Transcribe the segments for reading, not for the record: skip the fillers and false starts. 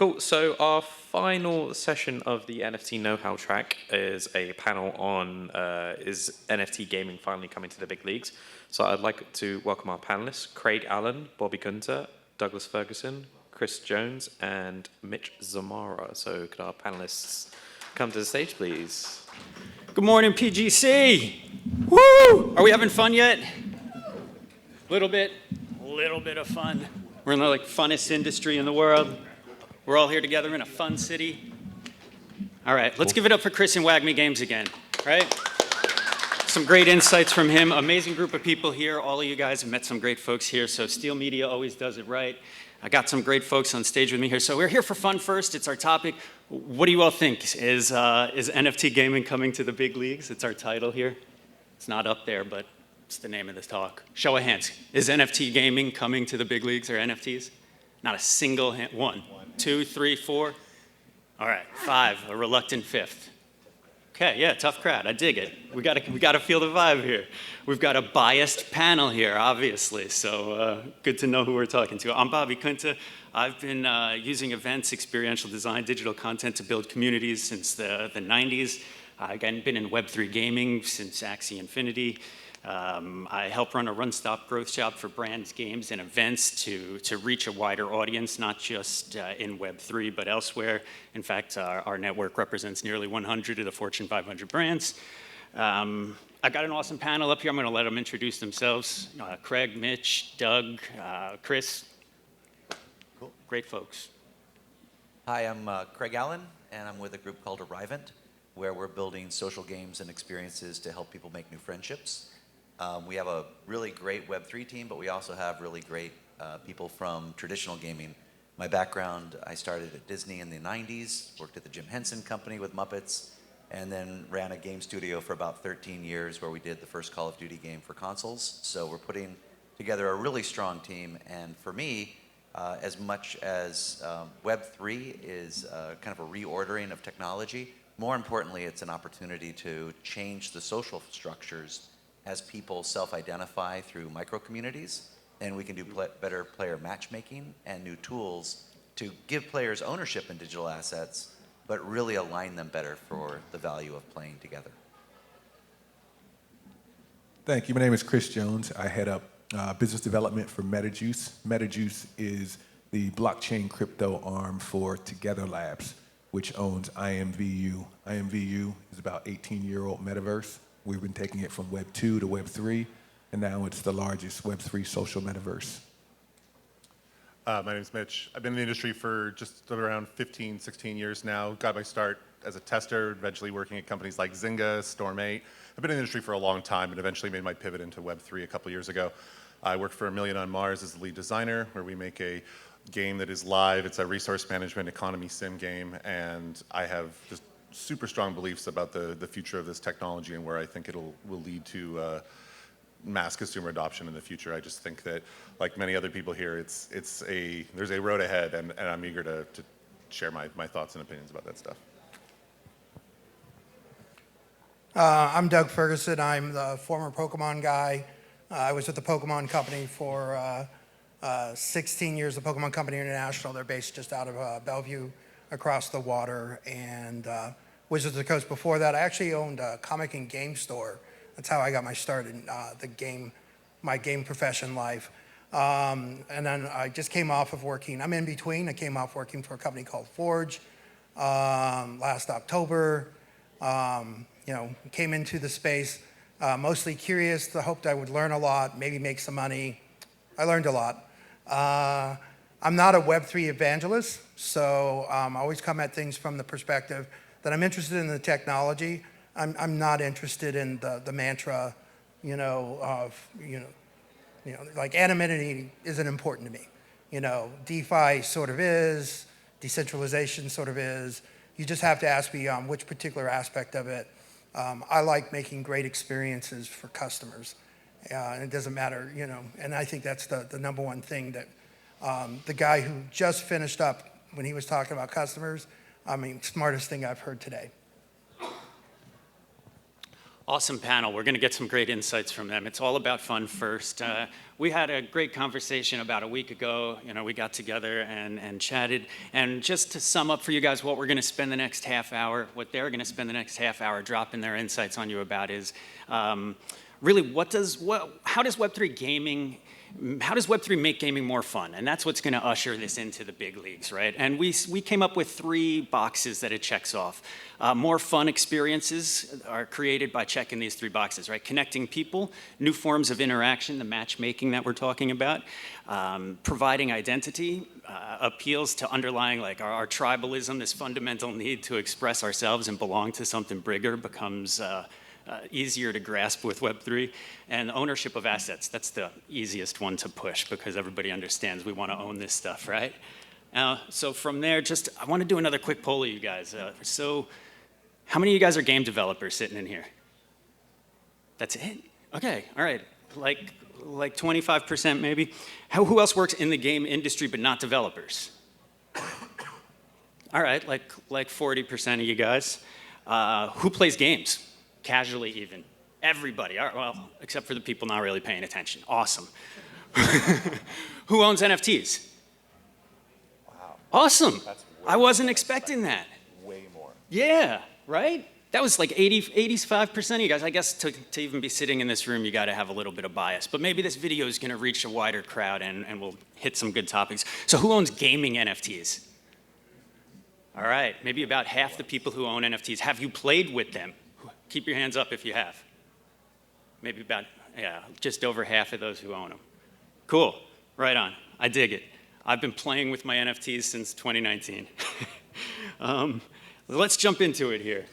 Cool. So our final session of the NFT Know-How track is a panel on is NFT gaming finally coming to the big leagues? So I'd like to welcome our panelists, Craig Allen, Bobby Kunta, Douglas Ferguson, Chris Jones, and Mitch Zamara. So could our panelists come to the stage, please? Good morning, PGC. Woo! Are we having fun yet? Little bit of fun. We're in the funnest industry in the world. We're all here together in a fun city. All right, let's give it up for Chris and Wag Me Games again, right? Some great insights from him. Amazing group of people here. All of you guys have met some great folks here, so Steel Media always does it right. I got some great folks on stage with me here. So we're here for fun first. It's our topic. What do you all think? Is NFT gaming coming to the big leagues? It's our title here. It's not up there, but it's the name of this talk. Show of hands. Is NFT gaming coming to the big leagues or NFTs? Not a single hand. 1, 2, 3, 4. All right, 5, a reluctant 5th. Okay, yeah, tough crowd. I dig it. We gotta feel the vibe here. We've got a biased panel here, obviously, so good to know who we're talking to. I'm Bobby Kunta. I've been using events, experiential design, digital content to build communities since the 90s. I've been in Web3 gaming since Axie Infinity. I help run a one-stop growth shop for brands, games, and events to reach a wider audience, not just in Web3, but elsewhere. In fact, our network represents nearly 100 of the Fortune 500 brands. I got an awesome panel up here. I'm going to let them introduce themselves. Craig, Mitch, Doug, Chris. Cool. Great folks. Hi, I'm Craig Allen, and I'm with a group called Arrivant, where we're building social games and experiences to help people make new friendships. We have a really great Web3 team, but we also have really great people from traditional gaming. My background, I started at Disney in the 90s, worked at the Jim Henson Company with Muppets, and then ran a game studio for about 13 years where we did the first Call of Duty game for consoles. So we're putting together a really strong team, and for me, as much as Web3 is kind of a reordering of technology, more importantly, it's an opportunity to change the social structures as people self-identify through micro-communities, and we can do better player matchmaking and new tools to give players ownership in digital assets, but really align them better for the value of playing together. Thank you. My name is Chris Jones. I head up business development for MetaJuice. MetaJuice is the blockchain crypto arm for Together Labs, which owns IMVU. IMVU is about 18-year-old metaverse. We've been taking it from Web 2 to Web 3, and now it's the largest Web 3 social metaverse. My name is Mitch. I've been in the industry for just around 15, 16 years now. Got my start as a tester, eventually working at companies like Zynga, Storm 8. I've been in the industry for a long time and eventually made my pivot into Web 3 a couple years ago. I worked for A Million on Mars as the lead designer, where we make a game that is live. It's a resource management economy sim game, and I have just super strong beliefs about the future of this technology and where I think will lead to mass consumer adoption in the future. I just think that, like many other people here, there's a road ahead, and I'm eager to share my thoughts and opinions about that stuff. I'm Doug Ferguson. I'm the former Pokemon guy. I was with the Pokemon Company for 16 years, the Pokemon Company International. They're based just out of Bellevue, across the water, and Wizards of the Coast. Before that, I actually owned a comic and game store. That's how I got my start in my game profession life. And then I just came off of working, I'm in between. I came off working for a company called Forge last October. Came into the space mostly curious, hoped I would learn a lot, maybe make some money. I learned a lot. I'm not a Web3 evangelist, so I always come at things from the perspective that I'm interested in the technology. I'm not interested in the mantra, like anonymity isn't important to me. DeFi sort of is, decentralization sort of is. You just have to ask me which particular aspect of it. I like making great experiences for customers. And it doesn't matter, and I think that's the number one thing that the guy who just finished up when he was talking about customers, smartest thing I've heard today. Awesome panel. We're going to get some great insights from them. It's all about fun first. We had a great conversation about a week ago. You know, we got together and chatted. And just to sum up for you guys what we're going to spend the next half hour, what they're going to spend the next half hour dropping their insights on you about is really how does Web3 gaming, how does Web3 make gaming more fun? And that's what's going to usher this into the big leagues, right? And we came up with 3 boxes that it checks off. More fun experiences are created by checking these 3 boxes, right? Connecting people, new forms of interaction, the matchmaking that we're talking about, providing identity, appeals to underlying like our tribalism, this fundamental need to express ourselves and belong to something bigger becomes easier to grasp with Web3, and ownership of assets. That's the easiest one to push because everybody understands we want to own this stuff, right? So from there, I want to do another quick poll of you guys. So how many of you guys are game developers sitting in here? That's it? Okay, all right. Like 25% maybe? Who else works in the game industry but not developers? All right, like 40% of you guys. Who plays games? Casually even. Everybody, all right, well, except for the people not really paying attention. Awesome. Who owns NFTs? Wow. Awesome. That's I wasn't expecting that. way more. Yeah, right? That was like 85% of you guys. I guess to even be sitting in this room, you got to have a little bit of bias. But maybe this video is going to reach a wider crowd and we'll hit some good topics. So who owns gaming NFTs? All right, maybe about half the people who own NFTs. Have you played with them? Keep your hands up if you have. Maybe about, just over half of those who own them. Cool, right on, I dig it. I've been playing with my NFTs since 2019. Let's jump into it here.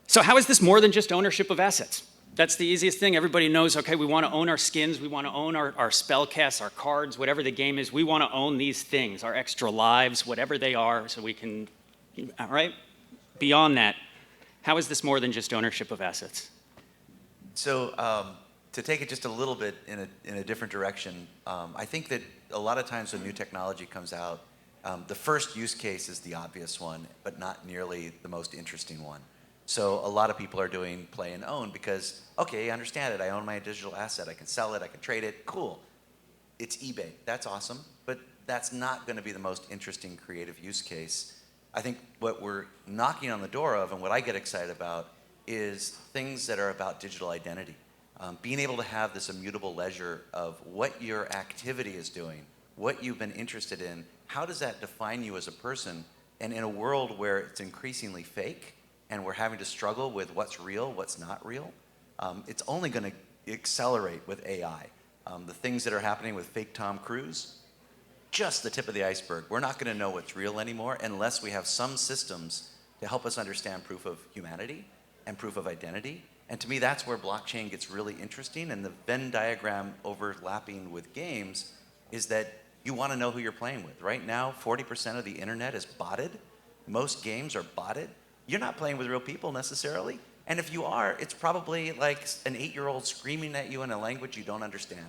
So how is this more than just ownership of assets? That's the easiest thing. Everybody knows, okay, we want to own our skins, we want to own our spell casts, our cards, whatever the game is. We want to own these things, our extra lives, whatever they are, so we can, all right? Beyond that, how is this more than just ownership of assets? So to take it just a little bit in a different direction, I think that a lot of times when new technology comes out, the first use case is the obvious one, but not nearly the most interesting one. So a lot of people are doing play and own because, okay, I understand it. I own my digital asset. I can sell it. I can trade it. Cool. It's eBay. That's awesome. But that's not going to be the most interesting creative use case. I think what we're knocking on the door of and what I get excited about is things that are about digital identity. Being able to have this immutable ledger of what your activity is doing, what you've been interested in, how does that define you as a person? And in a world where it's increasingly fake, and we're having to struggle with what's real, what's not real, it's only going to accelerate with AI. The things that are happening with fake Tom Cruise, just the tip of the iceberg. We're not going to know what's real anymore unless we have some systems to help us understand proof of humanity and proof of identity. And to me, that's where blockchain gets really interesting. And the Venn diagram overlapping with games is that you want to know who you're playing with. Right now, 40% of the internet is botted. Most games are botted. You're not playing with real people necessarily. And if you are, it's probably like an 8-year-old screaming at you in a language you don't understand.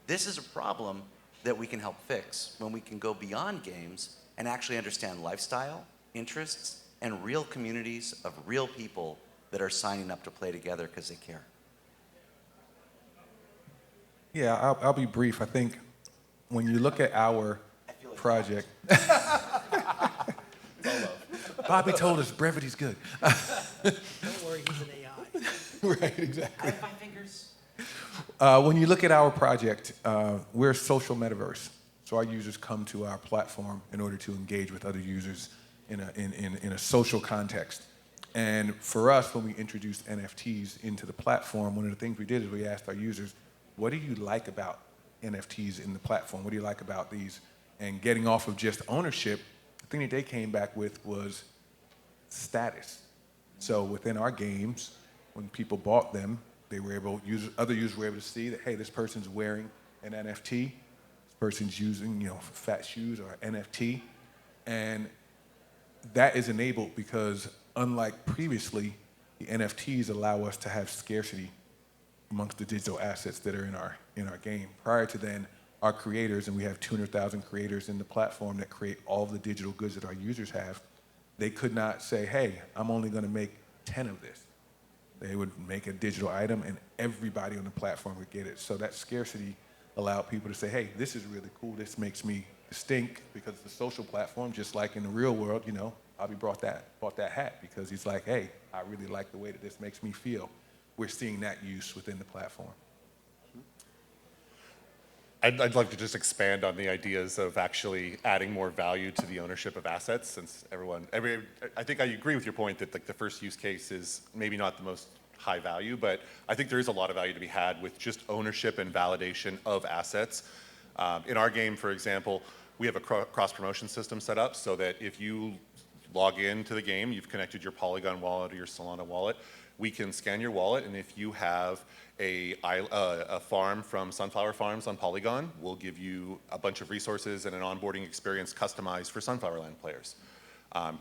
This is a problem that we can help fix when we can go beyond games and actually understand lifestyle, interests, and real communities of real people that are signing up to play together because they care. Yeah, I'll be brief. I think when you look at our project, Bobby told us brevity's good. Don't worry, he's an AI. Right, exactly. I have 5 fingers. When you look at our project, we're a social metaverse. So our users come to our platform in order to engage with other users in a social context. And for us, when we introduced NFTs into the platform, one of the things we did is we asked our users, what do you like about NFTs in the platform? What do you like about these? And getting off of just ownership, the thing that they came back with was status. So within our games, when people bought them, they were able, other users were able to see that, hey, this person's wearing an NFT, this person's using, fat shoes or NFT, and that is enabled because unlike previously, the NFTs allow us to have scarcity amongst the digital assets that are in our game. Prior to then, our creators, and we have 200,000 creators in the platform that create all of the digital goods that our users have, they could not say, hey, I'm only going to make 10 of this. They would make a digital item and everybody on the platform would get it. So that scarcity allowed people to say, hey, this is really cool. This makes me distinct because it's a social platform, just like in the real world, you know, Bobby bought that hat because he's like, hey, I really like the way that this makes me feel. We're seeing that use within the platform. I'd like to just expand on the ideas of actually adding more value to the ownership of assets, since I think I agree with your point that like the first use case is maybe not the most high value, but I think there is a lot of value to be had with just ownership and validation of assets. In our game, for example, we have a cross-promotion system set up so that if you log into the game, you've connected your Polygon wallet or your Solana wallet, we can scan your wallet, and if you have a farm from Sunflower Farms on Polygon, we'll give you a bunch of resources and an onboarding experience customized for Sunflowerland players.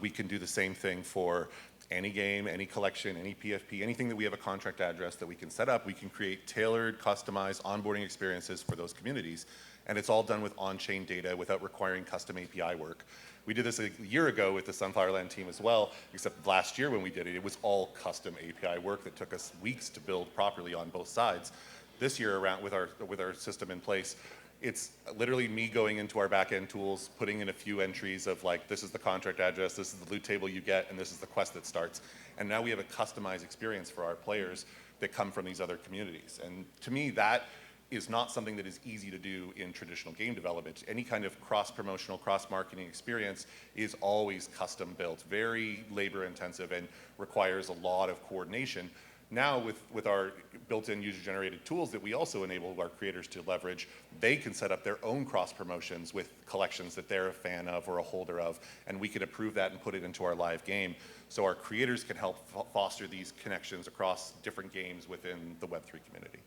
We can do the same thing for any game, any collection, any PFP, anything that we have a contract address that we can set up. We can create tailored, customized onboarding experiences for those communities, and it's all done with on-chain data without requiring custom API work. We did this a year ago with the Sunflowerland team as well, except last year when we did it, it was all custom API work that took us weeks to build properly on both sides. This year around with our system in place, it's literally me going into our back-end tools, putting in a few entries of like, this is the contract address, this is the loot table you get, and this is the quest that starts. And now we have a customized experience for our players that come from these other communities. And to me, that is not something that is easy to do in traditional game development. Any kind of cross-promotional, cross-marketing experience is always custom built, very labor intensive and requires a lot of coordination. Now with our built-in user-generated tools that we also enable our creators to leverage, they can set up their own cross-promotions with collections that they're a fan of or a holder of, and we can approve that and put it into our live game. So our creators can help foster these connections across different games within the Web3 community.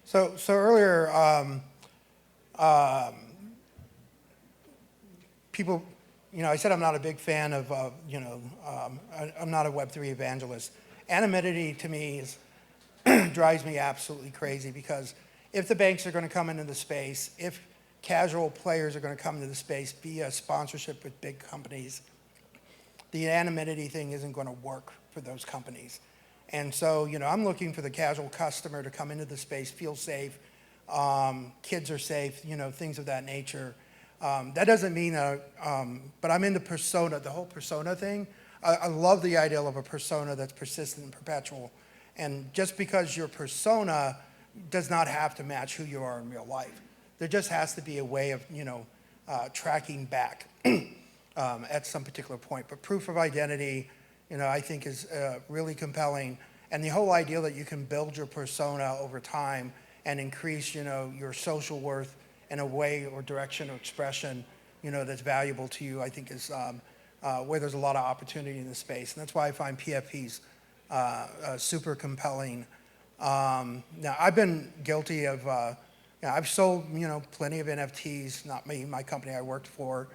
So earlier, people, you know, I said I'm not a big fan of, I'm not a Web3 evangelist. Anonymity to me drives me absolutely crazy because if the banks are going to come into the space, if casual players are going to come into the space via sponsorship with big companies, the anonymity thing isn't going to work for those companies. And so, you know, I'm looking for the casual customer to come into the space, feel safe, kids are safe, you know, things of that nature. That doesn't mean, but I'm into persona, the whole persona thing. I love the idea of a persona that's persistent and perpetual. And just because your persona does not have to match who you are in real life. There just has to be a way of, you know, tracking back at some particular point. But proof of identity, you know, I think is really compelling. And the whole idea that you can build your persona over time and increase, you know, your social worth in a way or direction or expression, you know, that's valuable to you, I think is where there's a lot of opportunity in the space. And that's why I find PFPs super compelling. Now, I've been guilty of, you know, I've sold, you know, plenty of NFTs, not me, my company I worked for,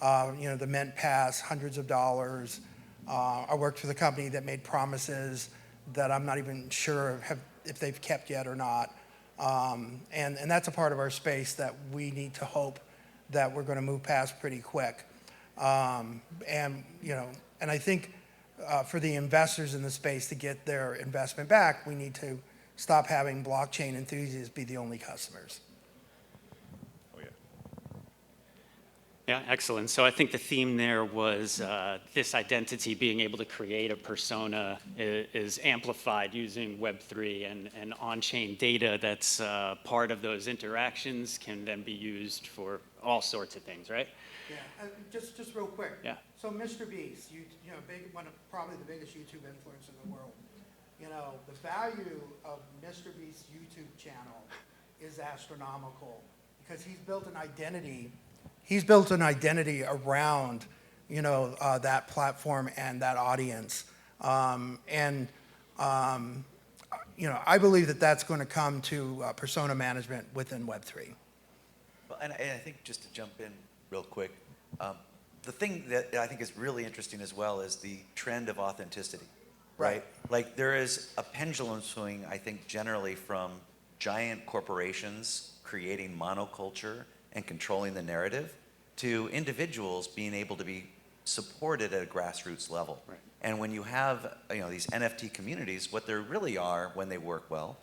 you know, the Mint Pass, hundreds of dollars. I worked for the company that made promises that I'm not even sure if they've kept yet or not. And that's a part of our space that we need to hope that we're going to move past pretty quick. And, you know, and I think for the investors in the space to get their investment back, we need to stop having blockchain enthusiasts be the only customers. Yeah, excellent. So I think the theme there was this identity being able to create a persona is amplified using Web3 and on-chain data that's part of those interactions can then be used for all sorts of things, right? Yeah, just real quick. Yeah. So Mr. Beast, you know, one of probably the biggest YouTube influencers in the world. You know, the value of Mr. Beast's YouTube channel is astronomical because he's built an identity. He's built an identity around, you know, that platform and that audience. You know, I believe that that's going to come to persona management within Web3. Well, and I think just to jump in real quick, the thing that I think is really interesting as well is the trend of authenticity, right? Like there is a pendulum swing, I think, generally from giant corporations creating monoculture and controlling the narrative to individuals being able to be supported at a grassroots level. Right. And when you have these NFT communities, what there really are when they work well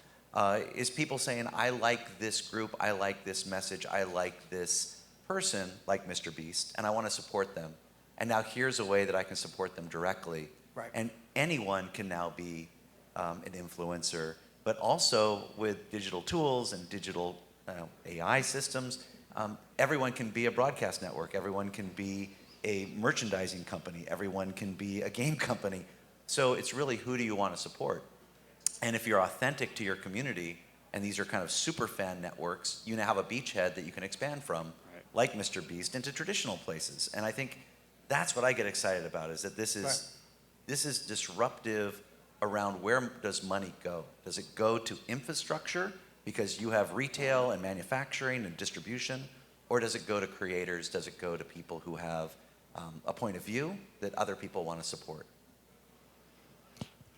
is people saying, I like this group, I like this message, I like this person, like Mr. Beast, and I want to support them. And now here's a way that I can support them directly. Right. And anyone can now be an influencer, but also with digital tools and digital AI systems, everyone can be a broadcast network, everyone can be a merchandising company, everyone can be a game company. So it's really, who do you want to support? And if you're authentic to your community, and these are kind of super fan networks, you now have a beachhead that you can expand from, like Mr. Beast, into traditional places. And I think that's what I get excited about, is that this is disruptive around where does money go? Does it go to infrastructure because you have retail and manufacturing and distribution? Or does it go to creators? Does it go to people who have a point of view that other people want to support?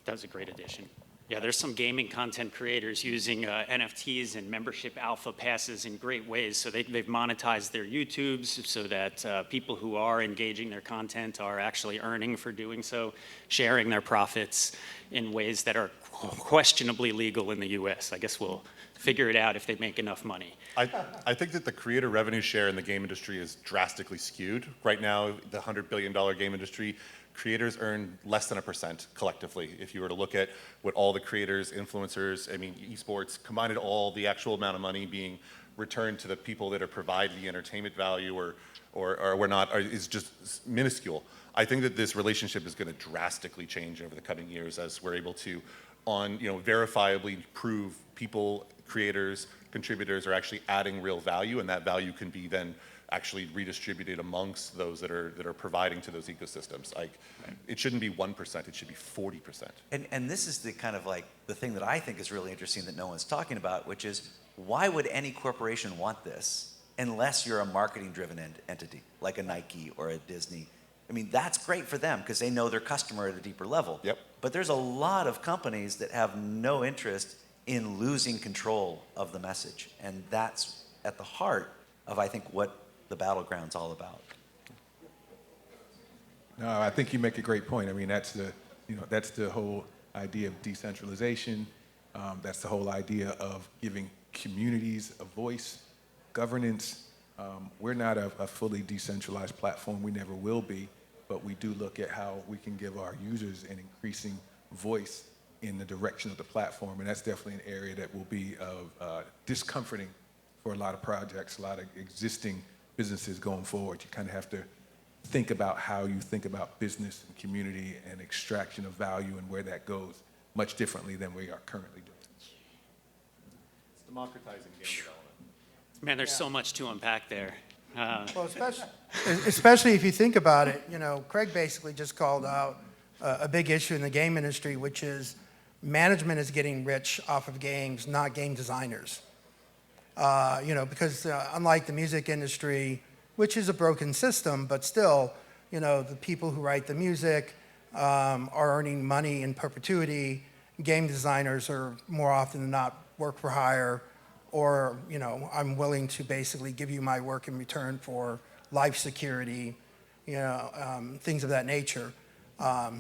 That was a great addition. Yeah, there's some gaming content creators using NFTs and membership alpha passes in great ways. So they've monetized their YouTubes so that people who are engaging their content are actually earning for doing so, sharing their profits in ways that are questionably legal in the US. I guess we'll figure it out if they make enough money. I think that the creator revenue share in the game industry is drastically skewed. Right now, the $100 billion game industry, creators earn less than 1% collectively. If you were to look at what all the creators, influencers, esports, combined all the actual amount of money being returned to the people that are providing the entertainment value or we're not, is just minuscule. I think that this relationship is going to drastically change over the coming years as we're able to, verifiably prove people, creators, contributors are actually adding real value, and that value can be then actually redistributed amongst those that are providing to those ecosystems. It shouldn't be 1%, it should be 40%. And this is the kind of the thing that I think is really interesting that no one's talking about, which is, why would any corporation want this unless you're a marketing-driven entity, like a Nike or a Disney? That's great for them because they know their customer at a deeper level. Yep. But there's a lot of companies that have no interest in losing control of the message. And that's at the heart of, I think, what the battleground's all about. No, I think you make a great point. That's the whole idea of decentralization. That's the whole idea of giving communities a voice, governance. We're not a fully decentralized platform. We never will be, but we do look at how we can give our users an increasing voice in the direction of the platform, and that's definitely an area that will be of discomforting for a lot of projects, a lot of existing businesses going forward. You kind of have to think about how you think about business and community and extraction of value and where that goes much differently than we are currently doing. It's democratizing game development. Man, there's so much to unpack there. Well, especially if you think about it, Craig basically just called out a big issue in the game industry, which is management is getting rich off of games, not game designers. Because unlike the music industry, which is a broken system, but still, the people who write the music are earning money in perpetuity. Game designers are more often than not work for hire, or I'm willing to basically give you my work in return for life security, things of that nature.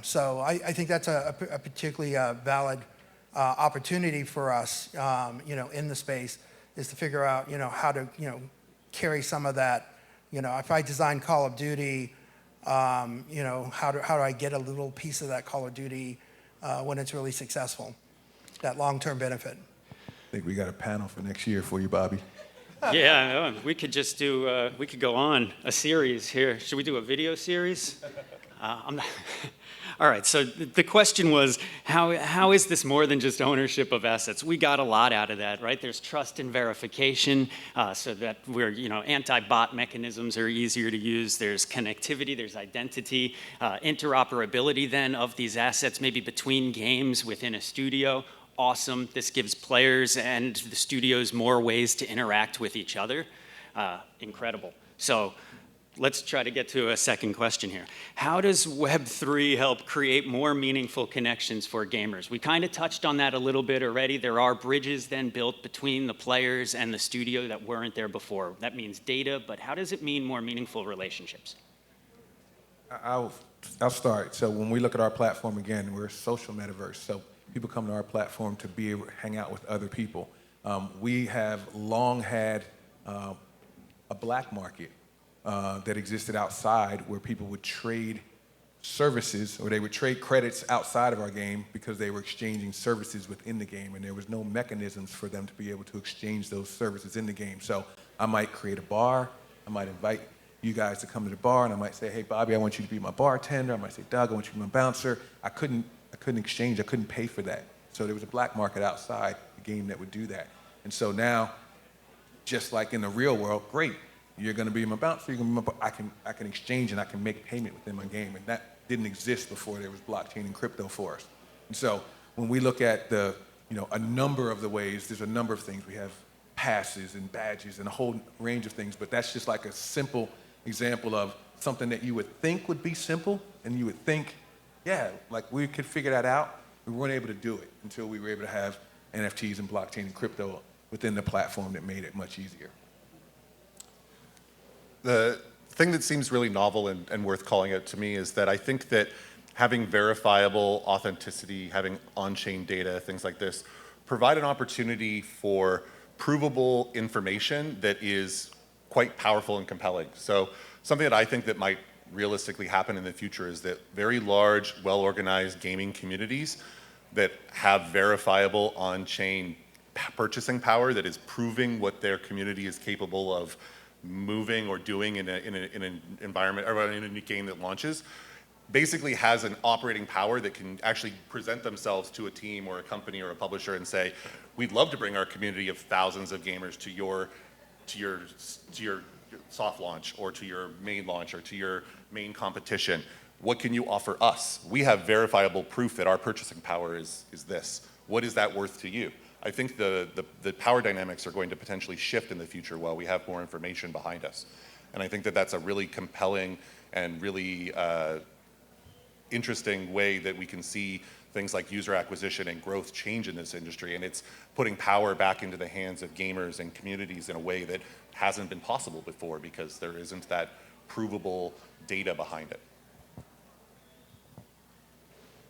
So I think that's a particularly valid opportunity for us, in the space, is to figure out, how to, carry some of that. If I design Call of Duty, how do I get a little piece of that Call of Duty when it's really successful? That long-term benefit. I think we got a panel for next year for you, Bobby. Yeah, we could just do, we could go on a series here. Should we do a video series? All right, so the question was, how is this more than just ownership of assets? We got a lot out of that, right? There's trust and verification, so that anti-bot mechanisms are easier to use. There's connectivity, there's identity, interoperability then of these assets, maybe between games within a studio. Awesome. This gives players and the studios more ways to interact with each other. Incredible. So let's try to get to a second question here. How does Web3 help create more meaningful connections for gamers? We kind of touched on that a little bit already. There are bridges then built between the players and the studio that weren't there before. That means data, but how does it mean more meaningful relationships? I'll start. So when we look at our platform, again, we're a social metaverse. So people come to our platform to be able to hang out with other people. We have long had a black market that existed outside where people would trade services, or they would trade credits outside of our game because they were exchanging services within the game, and there was no mechanisms for them to be able to exchange those services in the game. So I might create a bar, I might invite you guys to come to the bar, and I might say, hey, Bobby, I want you to be my bartender. I might say, Doug, I want you to be my bouncer. I couldn't exchange, I couldn't pay for that. So there was a black market outside the game that would do that. And so now, just like in the real world, great. You're going to be my bouncer. You're going to be my, I can exchange and I can make payment within my game, and that didn't exist before there was blockchain and crypto for us. And so when we look at a number of the ways, there's a number of things. We have passes and badges and a whole range of things, but that's just like a simple example of something that you would think would be simple, and you would think, yeah, like we could figure that out. We weren't able to do it until we were able to have NFTs and blockchain and crypto within the platform that made it much easier. The thing that seems really novel and worth calling out to me is that I think that having verifiable authenticity, having on-chain data, things like this, provide an opportunity for provable information that is quite powerful and compelling. So something that I think that might realistically happen in the future is that very large, well-organized gaming communities that have verifiable on-chain purchasing power that is proving what their community is capable of moving or doing in an environment or in a game that launches, basically has an operating power that can actually present themselves to a team or a company or a publisher and say, we'd love to bring our community of thousands of gamers to your soft launch or to your main launch or to your main competition. What can you offer us? We have verifiable proof that our purchasing power is this. What is that worth to you? I think the power dynamics are going to potentially shift in the future while we have more information behind us. And I think that that's a really compelling and really interesting way that we can see things like user acquisition and growth change in this industry. And it's putting power back into the hands of gamers and communities in a way that hasn't been possible before because there isn't that provable data behind it.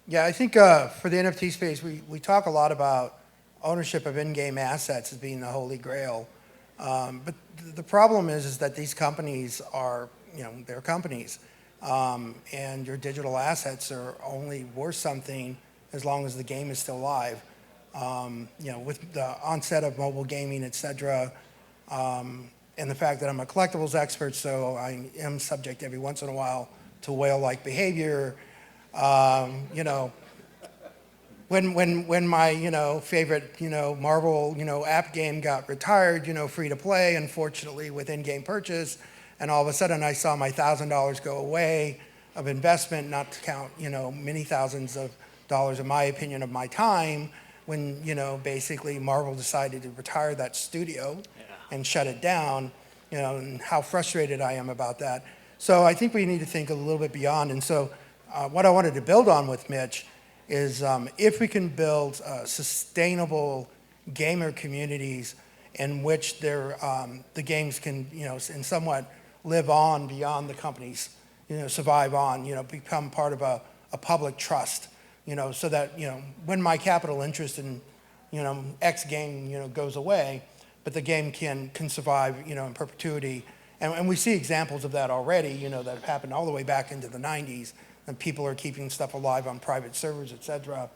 Yeah, I think for the NFT space, we talk a lot about ownership of in-game assets as being the holy grail. But the problem is that these companies are, they're companies. And your digital assets are only worth something as long as the game is still live. With the onset of mobile gaming, et cetera, and the fact that I'm a collectibles expert, so I am subject every once in a while to whale-like behavior. When my favorite Marvel app game got retired, free to play, unfortunately with in-game purchase, and all of a sudden I saw my $1,000 go away of investment, not to count many thousands of dollars, in my opinion, of my time, when basically Marvel decided to retire that studio and shut it down, and how frustrated I am about that. So I think we need to think a little bit beyond. And so what I wanted to build on with Mitch is if we can build sustainable gamer communities in which the games can, in somewhat live on beyond the companies, survive on, become part of a public trust, so that, when my capital interest in, X game, goes away, but the game can survive, in perpetuity. And we see examples of that already, that have happened all the way back into the 90s, and people are keeping stuff alive on private servers, et cetera.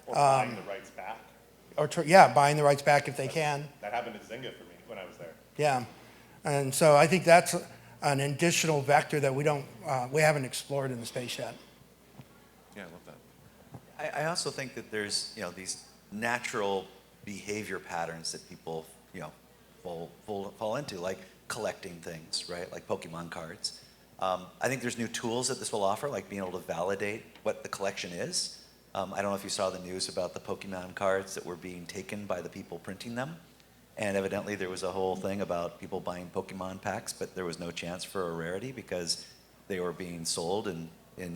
Or buying the rights back. Buying the rights back if they can. That happened at Zynga for me when I was there. Yeah, and so I think that's an additional vector that we haven't explored in the space yet. Yeah, I love that. I also think that there's these natural behavior patterns that people fall into, like collecting things, right? Like Pokemon cards. I think there's new tools that this will offer, like being able to validate what the collection is. I don't know if you saw the news about the Pokemon cards that were being taken by the people printing them, And evidently there was a whole thing about people buying Pokemon packs, but there was no chance for a rarity because they were being sold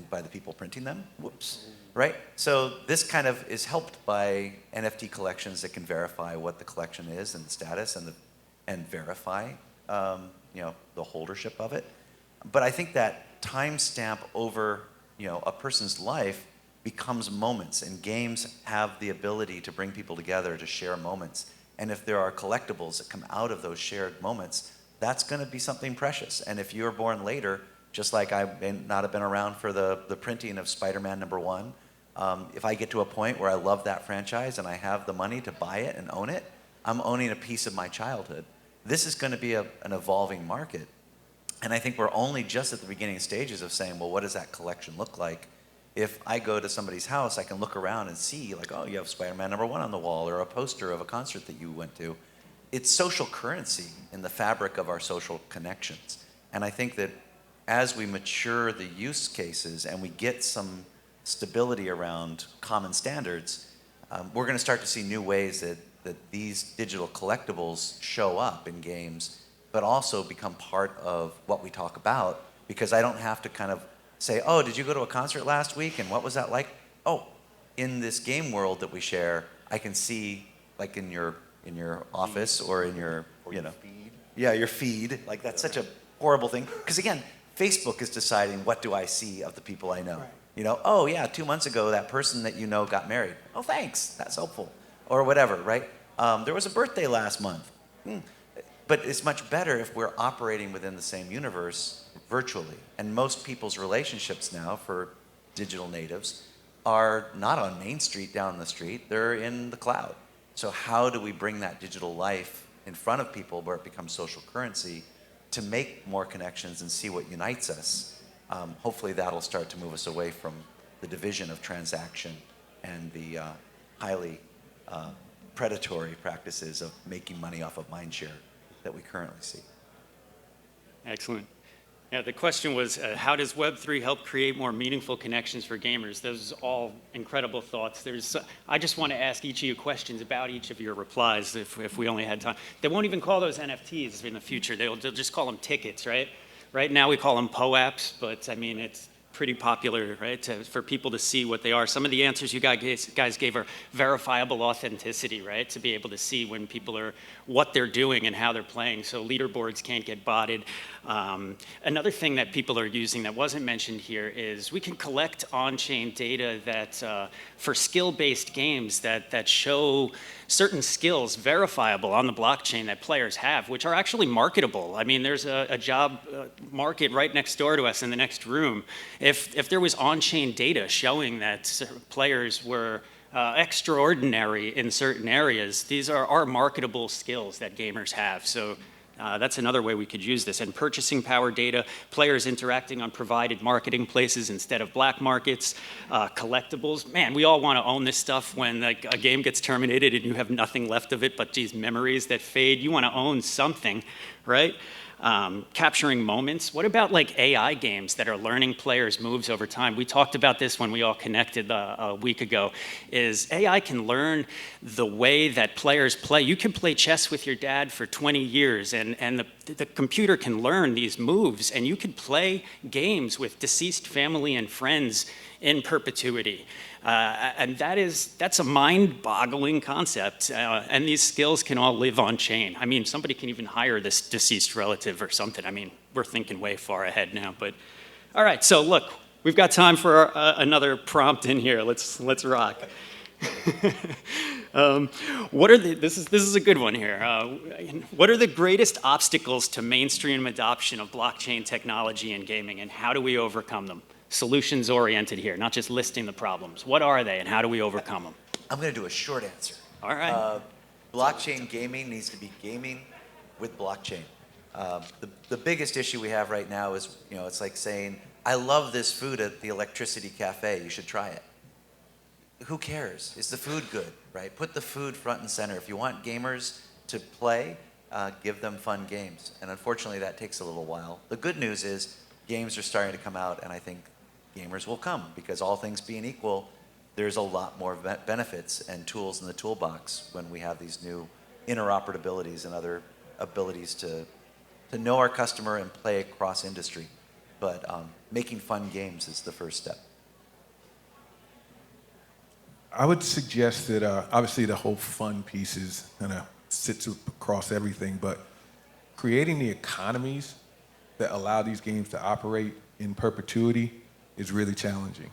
by the people printing them. Whoops. Right? So this kind of is helped by NFT collections that can verify what the collection is and the status and verify the holdership of it. But I think that timestamp over a person's life becomes moments, and games have the ability to bring people together to share moments. And if there are collectibles that come out of those shared moments, that's going to be something precious. And if you're born later, just like I may not have been around for the printing of Spider-Man #1, if I get to a point where I love that franchise and I have the money to buy it and own it, I'm owning a piece of my childhood. This is going to be an evolving market. And I think we're only just at the beginning stages of saying, well, what does that collection look like? If I go to somebody's house, I can look around and see, like, oh, you have Spider-Man #1 on the wall, or a poster of a concert that you went to. It's social currency in the fabric of our social connections. And I think that as we mature the use cases and we get some stability around common standards, we're going to start to see new ways that these digital collectibles show up in games, but also become part of what we talk about, because I don't have to kind of say, oh, did you go to a concert last week and what was that like? Oh, in this game world that we share, I can see, like in your office or in your, feed. Yeah, your feed. Like, that's such a horrible thing. Because again, Facebook is deciding what do I see of the people I know. Right. Oh yeah, 2 months ago that person that you know got married. Oh, thanks, that's helpful. Or whatever, right? There was a birthday last month. But it's much better if we're operating within the same universe virtually. And most people's relationships now, for digital natives, are not on Main Street down the street, they're in the cloud. So how do we bring that digital life in front of people where it becomes social currency to make more connections and see what unites us? Hopefully that'll start to move us away from the division of transaction and the highly predatory practices of making money off of mindshare that we currently see. Excellent. Yeah, the question was, how does Web3 help create more meaningful connections for gamers? Those are all incredible thoughts. I just want to ask each of you questions about each of your replies if we only had time. They won't even call those NFTs in the future. They'll just call them tickets, right? Right now we call them POAPs, but I mean, it's pretty popular, right, for people to see what they are. Some of the answers you guys gave are verifiable authenticity, right, to be able to see when people are, what they're doing and how they're playing, so leaderboards can't get botted. Another thing that people are using that wasn't mentioned here is we can collect on-chain data that for skill-based games that show certain skills verifiable on the blockchain that players have, which are actually marketable. I mean, there's a job market right next door to us in the next room. If there was on-chain data showing that players were extraordinary in certain areas, these are marketable skills that gamers have. So that's another way we could use this. And purchasing power data, players interacting on provided marketing places instead of black markets, collectibles. Man, we all want to own this stuff when like a game gets terminated and you have nothing left of it but these memories that fade. You want to own something, right? Capturing moments. What about like AI games that are learning players' moves over time? We talked about this when we all connected a week ago, is AI can learn the way that players play. You can play chess with your dad for 20 years and the computer can learn these moves, and you can play games with deceased family and friends in perpetuity. And that's a mind-boggling concept. And these skills can all live on chain. I mean, somebody can even hire this deceased relative or something. I mean, we're thinking way far ahead now. But all right, so look, we've got time for another prompt in here. Let's rock. This is a good one here. What are the greatest obstacles to mainstream adoption of blockchain technology in gaming, and how do we overcome them? Solutions oriented here, not just listing the problems. What are they and how do we overcome them? I'm going to do a short answer. All right. Blockchain gaming needs to be gaming with blockchain. The biggest issue we have right now is, it's like saying, I love this food at the Electricity Cafe, you should try it. Who cares? Is the food good, right? Put the food front and center. If you want gamers to play, give them fun games. And unfortunately, that takes a little while. The good news is games are starting to come out, and I think gamers will come, because all things being equal, there's a lot more benefits and tools in the toolbox when we have these new interoperabilities and other abilities to know our customer and play across industry. But making fun games is the first step. I would suggest that obviously the whole fun piece is kind of sits across everything, but creating the economies that allow these games to operate in perpetuity is really challenging.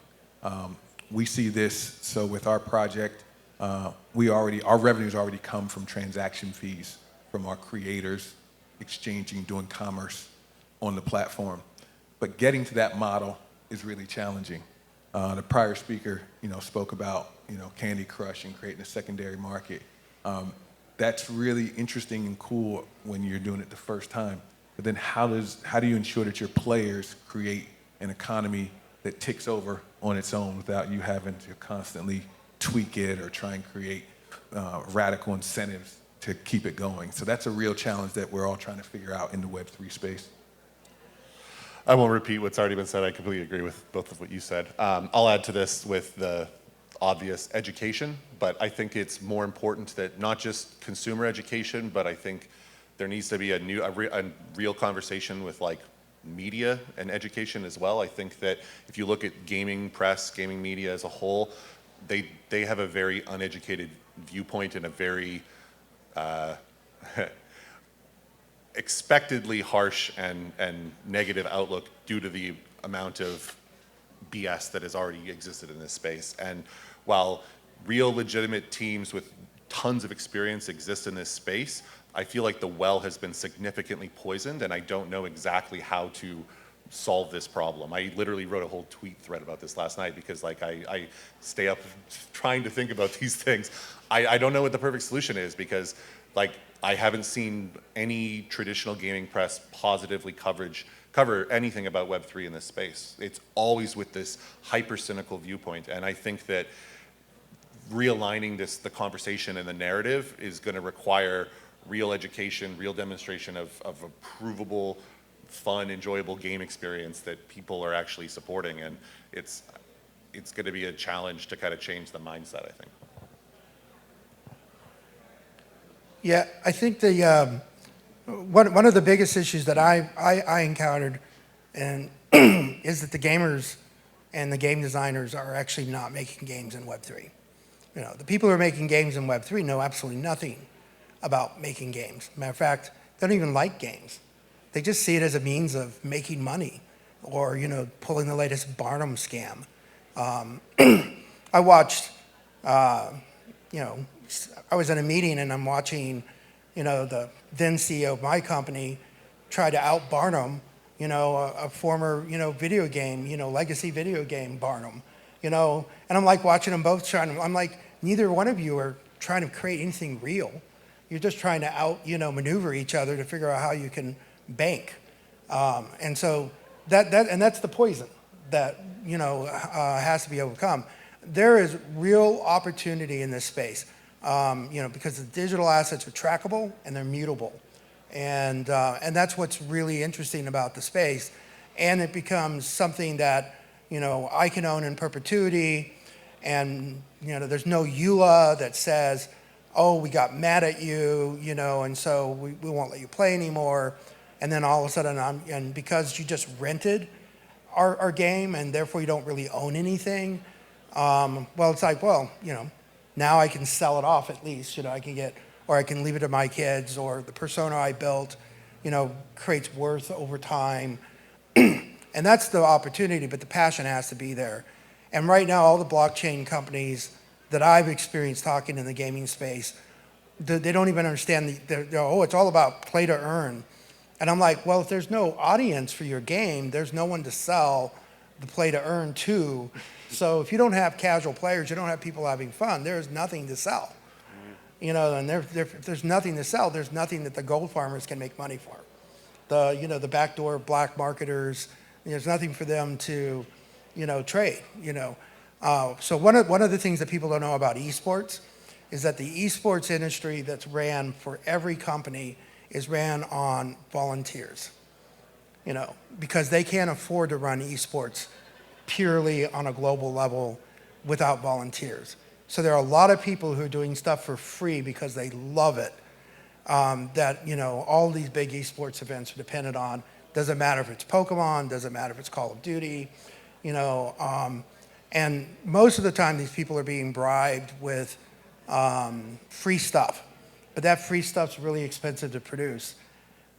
We see this, so with our project, our revenues already come from transaction fees from our creators exchanging, doing commerce on the platform. But getting to that model is really challenging. The prior speaker, spoke about, Candy Crush and creating a secondary market. That's really interesting and cool when you're doing it the first time. But then how do you ensure that your players create an economy that ticks over on its own without you having to constantly tweak it or try and create radical incentives to keep it going? So that's a real challenge that we're all trying to figure out in the Web3 space. I won't repeat what's already been said. I completely agree with both of what you said. I'll add to this with the obvious education, but I think it's more important that not just consumer education, but I think there needs to be a real conversation with like media and education as well. I think that if you look at gaming press, gaming media as a whole, they have a very uneducated viewpoint and a very expectedly harsh and negative outlook due to the amount of BS that has already existed in this space. And while real legitimate teams with tons of experience exist in this space, I feel like the well has been significantly poisoned, and I don't know exactly how to solve this problem. I literally wrote a whole tweet thread about this last night because I stay up trying to think about these things. I don't know what the perfect solution is because I haven't seen any traditional gaming press positively cover anything about Web3 in this space. It's always with this hyper cynical viewpoint, and I think that realigning the conversation and the narrative is going to require real education, real demonstration of a provable, fun, enjoyable game experience that people are actually supporting, and it's going to be a challenge to kind of change the mindset, I think. Yeah, I think one of the biggest issues that I encountered and is that the gamers and the game designers are actually not making games in Web3. The people who are making games in Web3 know absolutely nothing about making games. Matter of fact, they don't even like games. They just see it as a means of making money or, pulling the latest Barnum scam. I watched, I was in a meeting and I'm watching, the then CEO of my company try to out Barnum, a former, video game, legacy video game Barnum, and I'm like watching them both I'm like, neither one of you are trying to create anything real. You're just trying to out, maneuver each other to figure out how you can bank. And so that's the poison that, has to be overcome. There is real opportunity in this space, because the digital assets are trackable and they're mutable. And that's what's really interesting about the space. And it becomes something that, I can own in perpetuity. And, there's no EULA that says, oh, we got mad at you, and so we won't let you play anymore. And then all of a sudden, and because you just rented our game and therefore you don't really own anything, it's like, now I can sell it off at least, I can or I can leave it to my kids, or the persona I built, creates worth over time. And that's the opportunity, but the passion has to be there. And right now, all the blockchain companies that I've experienced talking in the gaming space, they don't even understand, it's all about play to earn. And I'm like, well, if there's no audience for your game, there's no one to sell the play to earn to. So if you don't have casual players, you don't have people having fun, there's nothing to sell. And if there's nothing to sell, there's nothing that the gold farmers can make money for. The backdoor black marketers, there's nothing for them to, trade, So one of the things that people don't know about esports is that the esports industry that's ran for every company is ran on volunteers, because they can't afford to run esports purely on a global level without volunteers. So there are a lot of people who are doing stuff for free because they love it that, you know, all these big esports events are dependent on. Doesn't matter if it's Pokemon, doesn't matter if it's Call of Duty, you know, and most of the time these people are being bribed with free stuff, but that free stuff's really expensive to produce.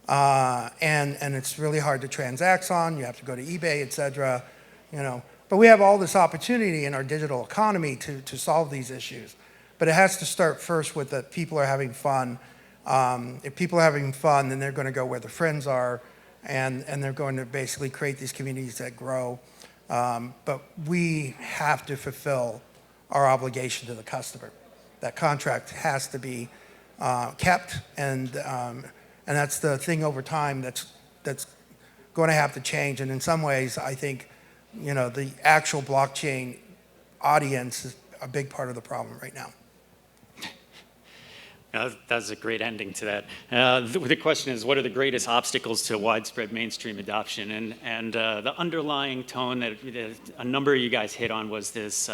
And it's really hard to transact on. You have to go to eBay, et cetera, you know. But we have all this opportunity in our digital economy to solve these issues. But it has to start first with that people are having fun. If people are having fun, then they're going to go where their friends are, and they're going to basically create these communities that grow. But we have to fulfill our obligation to the customer. That contract has to be kept, and that's the thing over time that's going to have to change. And in some ways, I think, you know, the actual blockchain audience is a big part of the problem right now. That's a great ending to that. The question is, what are the greatest obstacles to widespread mainstream adoption? And the underlying tone that a number of you guys hit on was this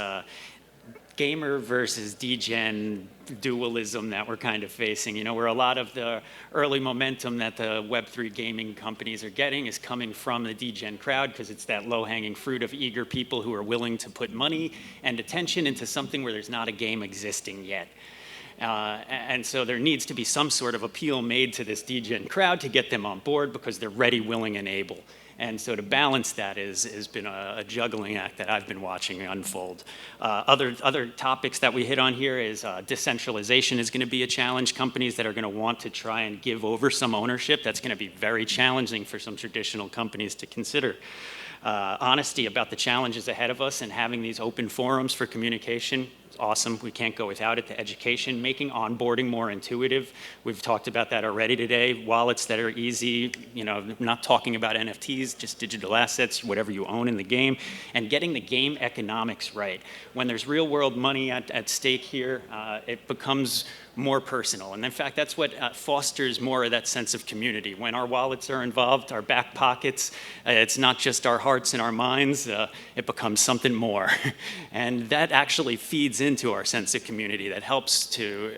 gamer versus degen dualism that we're kind of facing. You know, where a lot of the early momentum that the Web3 gaming companies are getting is coming from the degen crowd, because it's that low-hanging fruit of eager people who are willing to put money and attention into something where there's not a game existing yet. And so there needs to be some sort of appeal made to this degen crowd to get them on board, because they're ready, willing, and able. And so to balance that has been a juggling act that I've been watching unfold. Other topics that we hit on here is decentralization is going to be a challenge. Companies that are going to want to try and give over some ownership, that's going to be very challenging for some traditional companies to consider. Honesty about the challenges ahead of us and having these open forums for communication. It's awesome. We can't go without it. The education, making onboarding more intuitive. We've talked about that already today. Wallets that are easy, you know, not talking about NFTs, just digital assets, whatever you own in the game, and getting the game economics right. When there's real world money at stake here, it becomes more personal. And in fact, that's what fosters more of that sense of community. When our wallets are involved, our back pockets, it's not just our hearts and our minds, it becomes something more. And that actually feeds into our sense of community that helps to,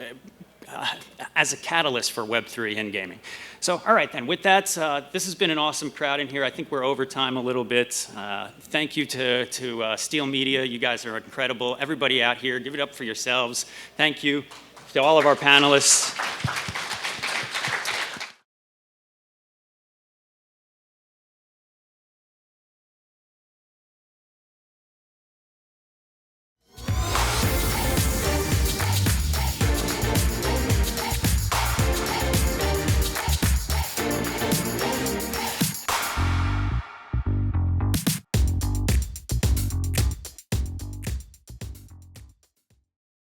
as a catalyst for Web3 in gaming. So, all right then, with that, this has been an awesome crowd in here. I think we're over time a little bit. Thank you to Steel Media. You guys are incredible. Everybody out here, give it up for yourselves. Thank you to all of our panelists.